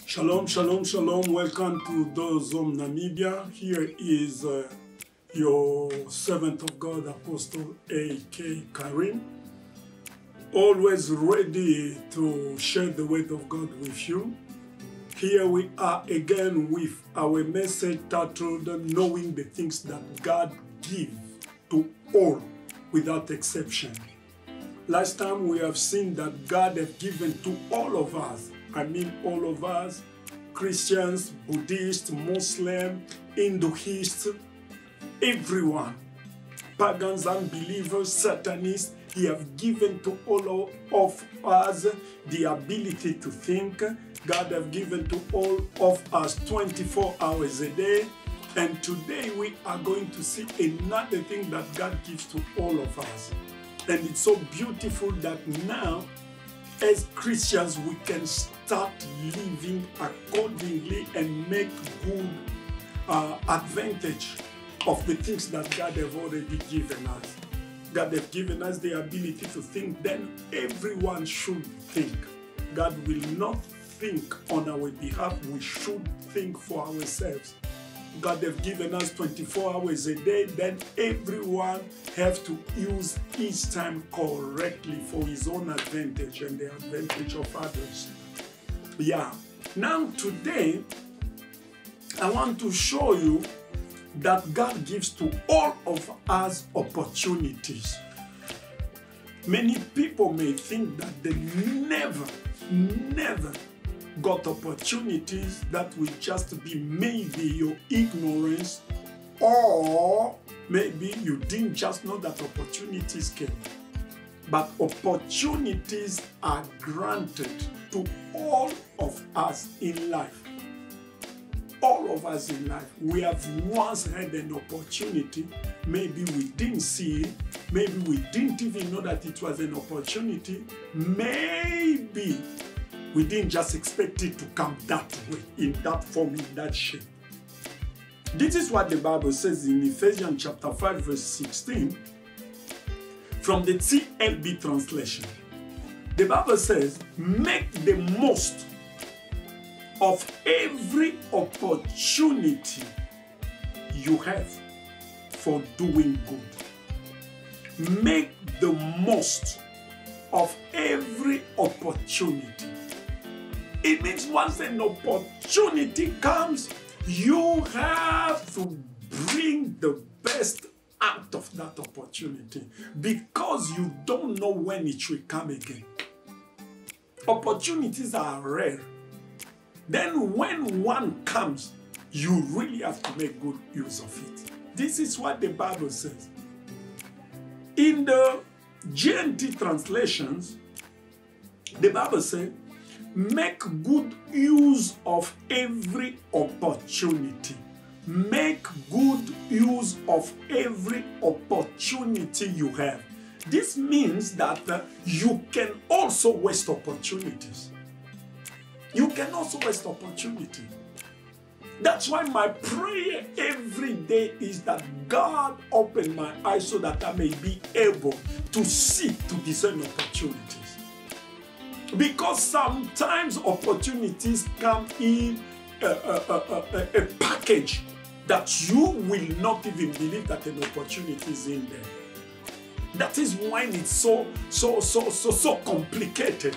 Shalom, shalom, shalom. Welcome to Dozom Namibia. Here is your servant of God, Apostle A.K. Karim. Always ready to share the word of God with you. Here we are again with our message titled, Knowing the Things That God Gives to All Without Exception. Last time we have seen that God has given to all of us. I mean all of us, Christians, Buddhists, Muslims, Hinduists, everyone, pagans, unbelievers, Satanists. He has given to all of us the ability to think. God has given to all of us 24 hours a day. And today we are going to see another thing that God gives to all of us. And it's so beautiful that now, as Christians, we can start living accordingly and make good advantage of the things that God has already given us. God has given us the ability to think, then everyone should think. God will not think on our behalf, we should think for ourselves. God has given us 24 hours a day, then everyone has to use his time correctly for his own advantage and the advantage of others. Yeah. Now today, I want to show you that God gives to all of us opportunities. Many people may think that they never got opportunities. That will just be maybe your ignorance, or maybe you didn't just know that opportunities came. But opportunities are granted to all of us in life. All of us in life. We have once had an opportunity. Maybe we didn't see it. Maybe we didn't even know that it was an opportunity. Maybe we didn't just expect it to come that way, in that form, in that shape. This is what the Bible says in Ephesians chapter 5, verse 16, from the TLB translation. The Bible says, make the most of every opportunity you have for doing good. Make the most of every opportunity. It means once an opportunity comes, you have to bring the best out of that opportunity, because you don't know when it will come again. Opportunities are rare. Then when one comes, you really have to make good use of it. This is what the Bible says. In the GNT translations, the Bible says, make good use of every opportunity. Make good use of every opportunity you have. This means that you can also waste opportunities. You can also waste opportunity. That's why my prayer every day is that God open my eyes so that I may be able to see, to discern opportunities. Because sometimes opportunities come in a package that you will not even believe that an opportunity is in there. That is why it's so complicated.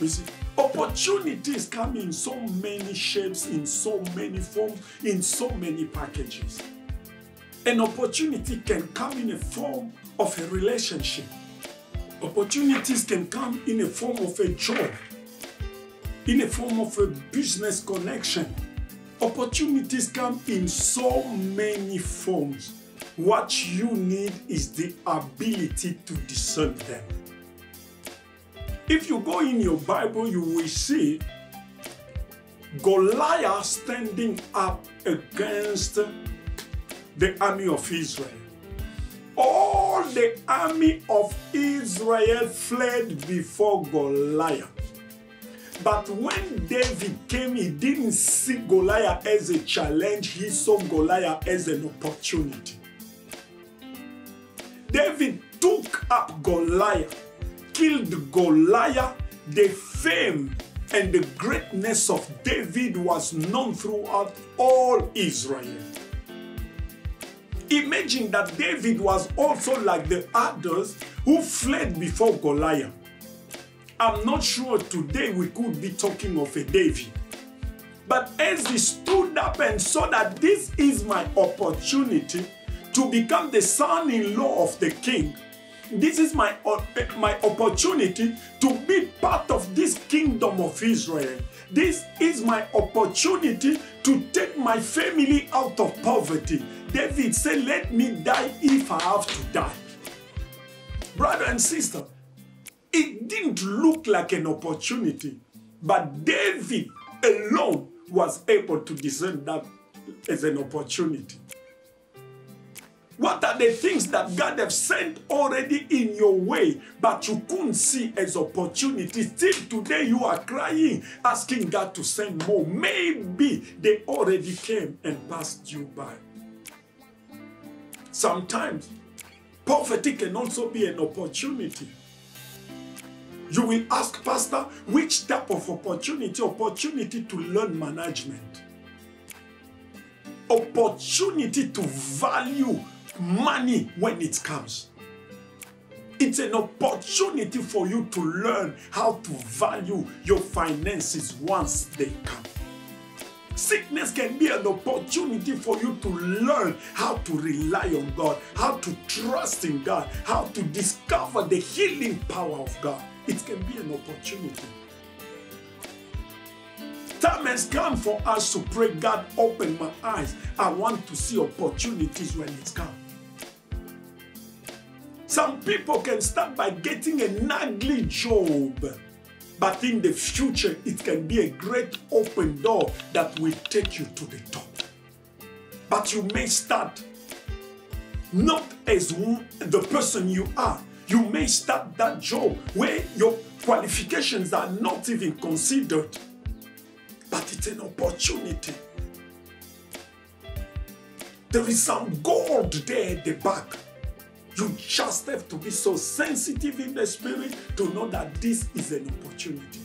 You see, opportunities come in so many shapes, in so many forms, in so many packages. An opportunity can come in a form of a relationship. Opportunities can come in a form of a job, in a form of a business connection. Opportunities come in so many forms. What you need is the ability to discern them. If you go in your Bible, you will see Goliath standing up against the army of Israel. All the army of Israel fled before Goliath. But when David came, he didn't see Goliath as a challenge, he saw Goliath as an opportunity. David took up Goliath, killed Goliath. The fame and the greatness of David was known throughout all Israel. Imagine that David was also like the others who fled before Goliath. I'm not sure today we could be talking of a David. But as he stood up and saw that this is my opportunity to become the son-in-law of the king, this is my opportunity to be part of this kingdom of Israel. This is my opportunity to take my family out of poverty. David said, let me die if I have to die. Brother and sister, it didn't look like an opportunity, but David alone was able to discern that as an opportunity. What are the things that God have sent already in your way, but you couldn't see as opportunities? Till today you are crying, asking God to send more. Maybe they already came and passed you by. Sometimes poverty can also be an opportunity. You will ask, Pastor, which type of opportunity? Opportunity to learn management. Opportunity to value money when it comes. It's an opportunity for you to learn how to value your finances once they come. Sickness can be an opportunity for you to learn how to rely on God, how to trust in God, how to discover the healing power of God. It can be an opportunity. Time has come for us to pray, God, open my eyes. I want to see opportunities when it's come. Some people can start by getting an ugly job, but in the future, it can be a great open door that will take you to the top. But you may start not as the person you are. You may start that job where your qualifications are not even considered, but it's an opportunity. There is some gold there at the back. You just have to be so sensitive in the spirit to know that this is an opportunity.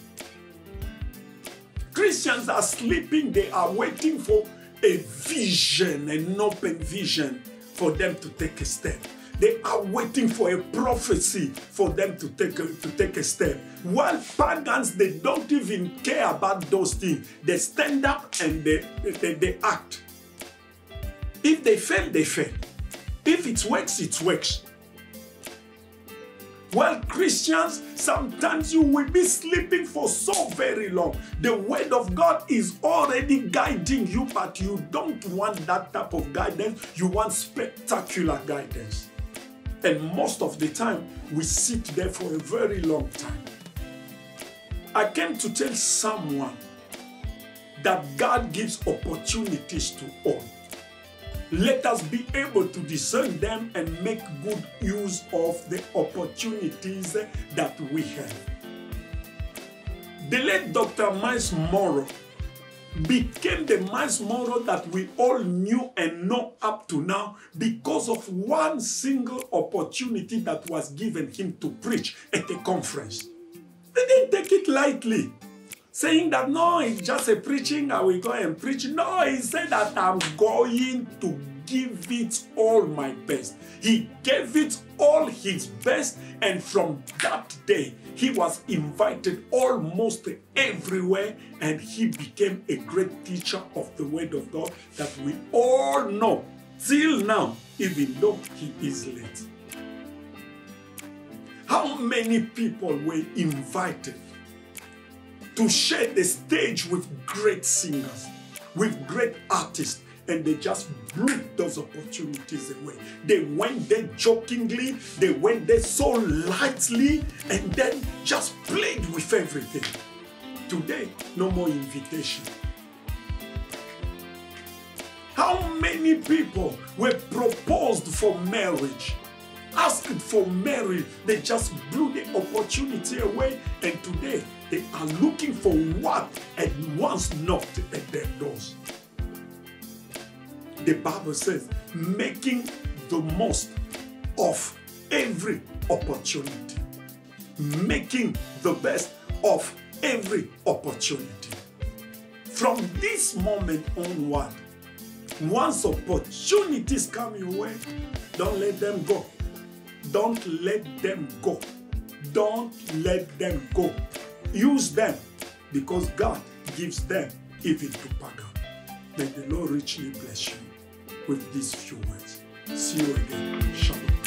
Christians are sleeping. They are waiting for a vision, an open vision for them to take a step. They are waiting for a prophecy for them to take a step. While pagans, they don't even care about those things. They stand up and they act. If they fail, they fail. If it works, it works. Well, Christians, sometimes you will be sleeping for so very long. The word of God is already guiding you, but you don't want that type of guidance. You want spectacular guidance. And most of the time, we sit there for a very long time. I came to tell someone that God gives opportunities to all. Let us be able to discern them and make good use of the opportunities that we have. The late Dr. Miles Monroe became the Miles Monroe that we all knew and know up to now because of one single opportunity that was given him to preach at a conference. They didn't take it lightly, saying that, no, it's just a preaching, I will go and preach. No, he said that I'm going to give it all my best. He gave it all his best, and from that day, he was invited almost everywhere, and he became a great teacher of the Word of God that we all know till now, even though he is late. How many people were invited to share the stage with great singers, with great artists, and they just blew those opportunities away. They went there jokingly, they went there so lightly, and then just played with everything. Today, no more invitation. How many people were proposed for marriage, asked for marriage, they just blew the opportunity away, and today they are looking for what and once knocked at their doors. The Bible says, making the most of every opportunity, making the best of every opportunity. From this moment onward, once opportunities come your way, don't let them go. Don't let them go. Don't let them go. Use them, because God gives them even to pagan. May the Lord richly bless you with these few words. See you again. Shalom.